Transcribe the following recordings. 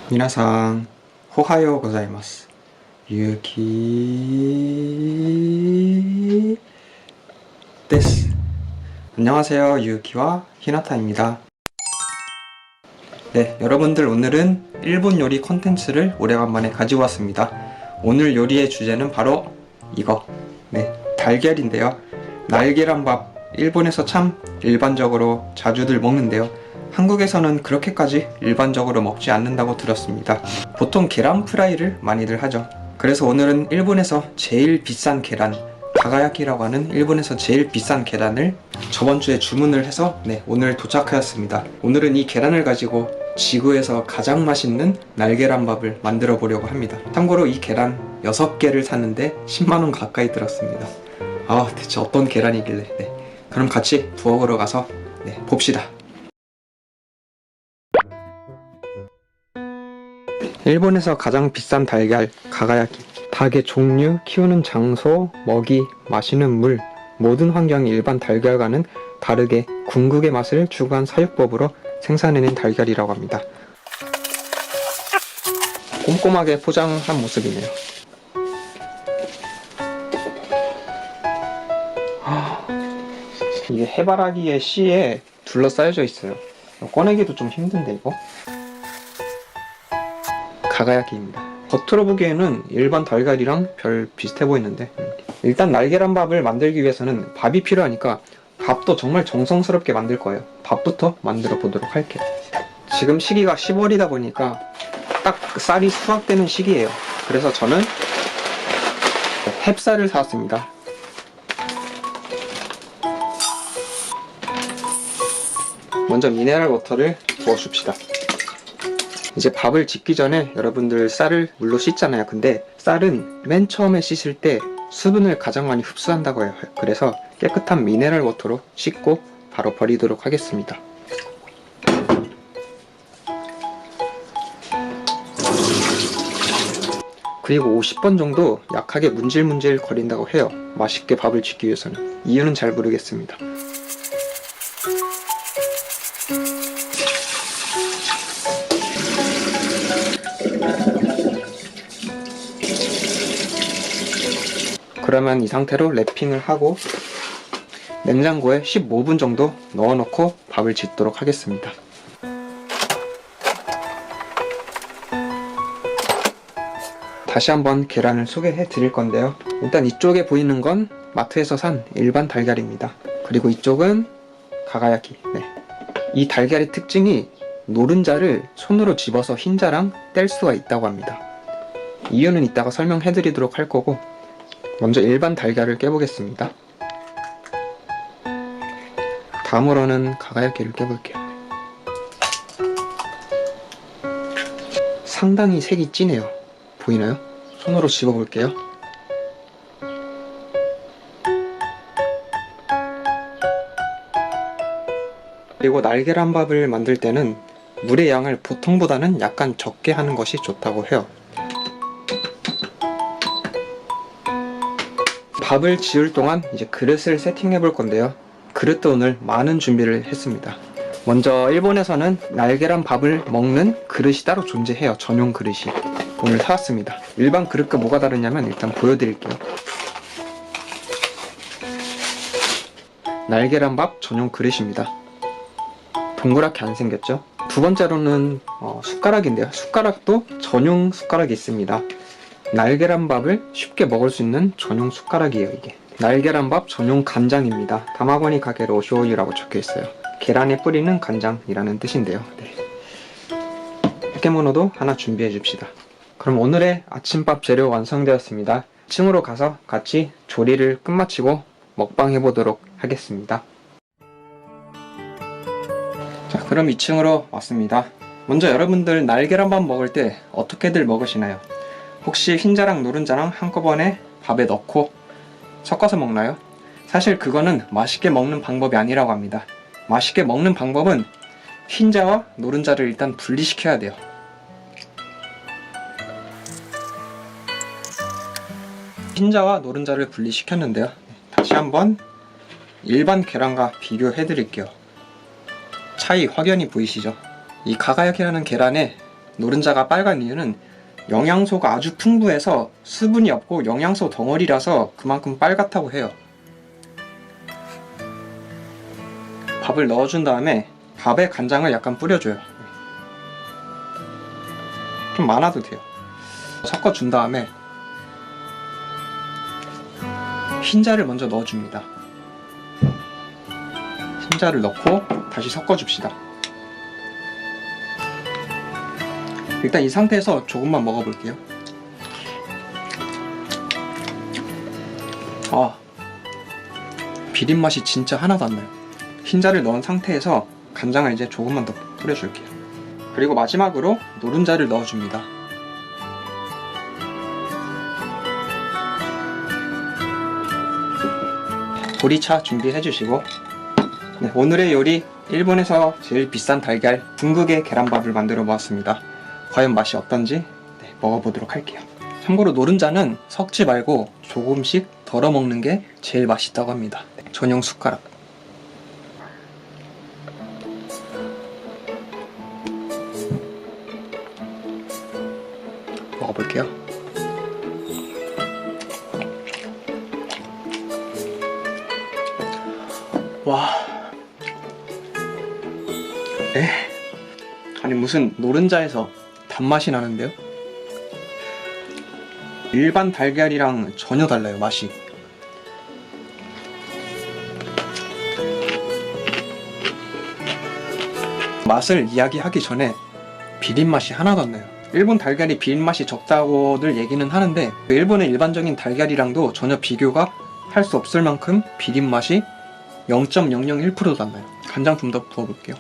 皆さん、おはようございます。ゆきです。안녕하세요. 유키와 히나타입니다. 네, 여러분들 오늘은 일본 요리 콘텐츠를 오래간만에 가지고 왔습니다. 오늘 요리의 주제는 바로 이거, 달걀인데요. 날계란밥, 일본에서 참 일반적으로 자주들 먹는데요. 한국에서는 그렇게까지 일반적으로 먹지 않는다고 들었습니다. 보통 계란 프라이를 많이들 하죠. 그래서 오늘은 일본에서 제일 비싼 계란, 가가야키라고 하는 일본에서 제일 비싼 계란을 저번주에 주문을 해서 오늘 도착하였습니다. 오늘은 이 계란을 가지고 지구에서 가장 맛있는 날계란밥을 만들어 보려고 합니다. 참고로 이 계란 6개를 샀는데 10만원 가까이 들었습니다. 대체 어떤 계란이길래. 그럼 같이 부엌으로 가서 봅시다. 일본에서 가장 비싼 달걀, 가가야키. 닭의 종류, 키우는 장소, 먹이, 마시는 물, 모든 환경이 일반 달걀과는 다르게 궁극의 맛을 추구한 사육법으로 생산해낸 달걀이라고 합니다. 꼼꼼하게 포장한 모습이네요. 이게 해바라기의 씨에 둘러싸여져 있어요. 꺼내기도 좀 힘든데 이거? 가가야키입니다. 겉으로 보기에는 일반 달걀이랑 별 비슷해 보이는데 일단 날계란밥을 만들기 위해서는 밥이 필요하니까 밥도 정말 정성스럽게 만들 거예요. 밥부터 만들어 보도록 할게요. 지금 시기가 10월이다 보니까 딱 쌀이 수확되는 시기예요. 그래서 저는 햅쌀을 사왔습니다. 먼저 미네랄 워터를 부어줍시다. 이제 밥을 짓기 전에 여러분들 쌀을 물로 씻잖아요. 근데 쌀은 맨 처음에 씻을 때 수분을 가장 많이 흡수한다고 해요. 그래서 깨끗한 미네랄 워터로 씻고 바로 버리도록 하겠습니다. 그리고 50번 정도 약하게 문질문질 거린다고 해요. 맛있게 밥을 짓기 위해서는. 이유는 잘 모르겠습니다. 그러면 이 상태로 랩핑을 하고 냉장고에 15분 정도 넣어놓고 밥을 짓도록 하겠습니다. 다시 한번 계란을 소개해 드릴 건데요. 일단 이쪽에 보이는 건 마트에서 산 일반 달걀입니다. 그리고 이쪽은 가가야키. 이 달걀의 특징이 노른자를 손으로 집어서 흰자랑 뗄 수가 있다고 합니다. 이유는 이따가 설명해 드리도록 할 거고 먼저 일반 달걀을 깨보겠습니다. 다음으로는 가가야키를 깨볼게요. 상당히 색이 진해요. 보이나요? 손으로 집어볼게요. 그리고 날계란밥을 만들 때는 물의 양을 보통보다는 약간 적게 하는 것이 좋다고 해요. 밥을 지을 동안 이제 그릇을 세팅해 볼 건데요. 그릇도 오늘 많은 준비를 했습니다. 먼저 일본에서는 날계란 밥을 먹는 그릇이 따로 존재해요. 전용 그릇이. 오늘 사왔습니다. 일반 그릇과 뭐가 다르냐면 일단 보여드릴게요. 날계란밥 전용 그릇입니다. 동그랗게 안 생겼죠? 두 번째로는 숟가락인데요. 숟가락도 전용 숟가락이 있습니다. 날계란밥을 쉽게 먹을 수 있는 전용 숟가락이에요. 이게 날계란밥 전용 간장입니다. 다마고니 가게로 쇼유라고 적혀있어요. 계란에 뿌리는 간장이라는 뜻인데요. 포케모노도 하나 준비해 줍시다. 그럼 오늘의 아침밥 재료 완성되었습니다. 2층으로 가서 같이 조리를 끝마치고 먹방 해보도록 하겠습니다. 자, 그럼 2층으로 왔습니다. 먼저 여러분들 날계란밥 먹을 때 어떻게들 먹으시나요? 혹시 흰자랑 노른자랑 한꺼번에 밥에 넣고 섞어서 먹나요? 사실 그거는 맛있게 먹는 방법이 아니라고 합니다. 맛있게 먹는 방법은 흰자와 노른자를 일단 분리시켜야 돼요. 흰자와 노른자를 분리시켰는데요. 다시 한번 일반 계란과 비교해 드릴게요. 차이 확연히 보이시죠? 이 가가야키라는 계란에 노른자가 빨간 이유는 영양소가 아주 풍부해서 수분이 없고 영양소 덩어리라서 그만큼 빨갛다고 해요. 밥을 넣어준 다음에 밥에 간장을 약간 뿌려줘요. 좀 많아도 돼요. 섞어준 다음에 흰자를 먼저 넣어줍니다. 흰자를 넣고 다시 섞어줍시다. 일단 이 상태에서 조금만 먹어볼게요. 비린맛이 진짜 하나도 안 나요. 흰자를 넣은 상태에서 간장을 이제 조금만 더 뿌려줄게요. 그리고 마지막으로 노른자를 넣어줍니다. 보리차 준비해주시고, 네, 오늘의 요리 일본에서 제일 비싼 달걀 중국의 계란밥을 만들어 보았습니다. 과연 맛이 어떤지 먹어보도록 할게요. 참고로 노른자는 섞지 말고 조금씩 덜어 먹는 게 제일 맛있다고 합니다. 전용 숟가락. 먹어볼게요. 와, 아니 무슨 노른자에서 단맛이 나는데요? 일반 달걀이랑 전혀 달라요, 맛이. 맛을 이야기하기 전에 비린맛이 하나도 안 나요. 일본 달걀이 비린맛이 적다고들 얘기는 하는데 일본의 일반적인 달걀이랑도 전혀 비교가 할 수 없을 만큼 비린맛이 0.001%도 안 나요. 간장 좀 더 부어볼게요.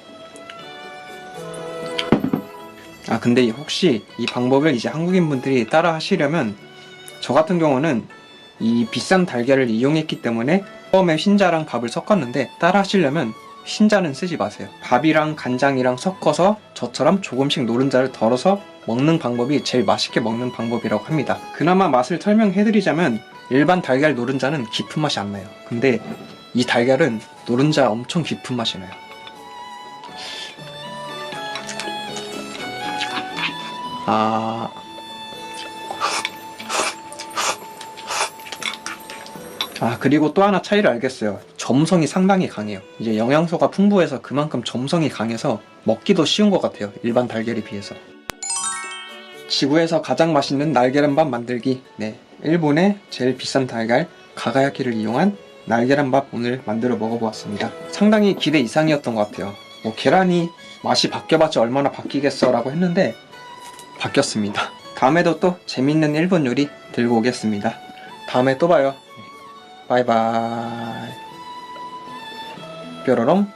근데 혹시 이 방법을 이제 한국인분들이 따라 하시려면 저 같은 경우는 이 비싼 달걀을 이용했기 때문에 처음에 흰자랑 밥을 섞었는데 따라 하시려면 흰자는 쓰지 마세요. 밥이랑 간장이랑 섞어서 저처럼 조금씩 노른자를 덜어서 먹는 방법이 제일 맛있게 먹는 방법이라고 합니다. 그나마 맛을 설명해드리자면 일반 달걀 노른자는 깊은 맛이 안 나요. 근데 이 달걀은 노른자 엄청 깊은 맛이 나요. 그리고 또 하나 차이를 알겠어요. 점성이 상당히 강해요. 이제 영양소가 풍부해서 그만큼 점성이 강해서 먹기도 쉬운 것 같아요. 일반 달걀에 비해서. 지구에서 가장 맛있는 날계란밥 만들기. 네, 일본의 제일 비싼 달걀 가가야키를 이용한 날계란밥 오늘 만들어 먹어보았습니다. 상당히 기대 이상이었던 것 같아요. 계란이 맛이 바뀌어봤자 얼마나 바뀌겠어 라고 했는데 바뀌었습니다. 다음에도 또 재밌는 일본 요리 들고 오겠습니다. 다음에 또 봐요. 바이바이. 뾰로롱.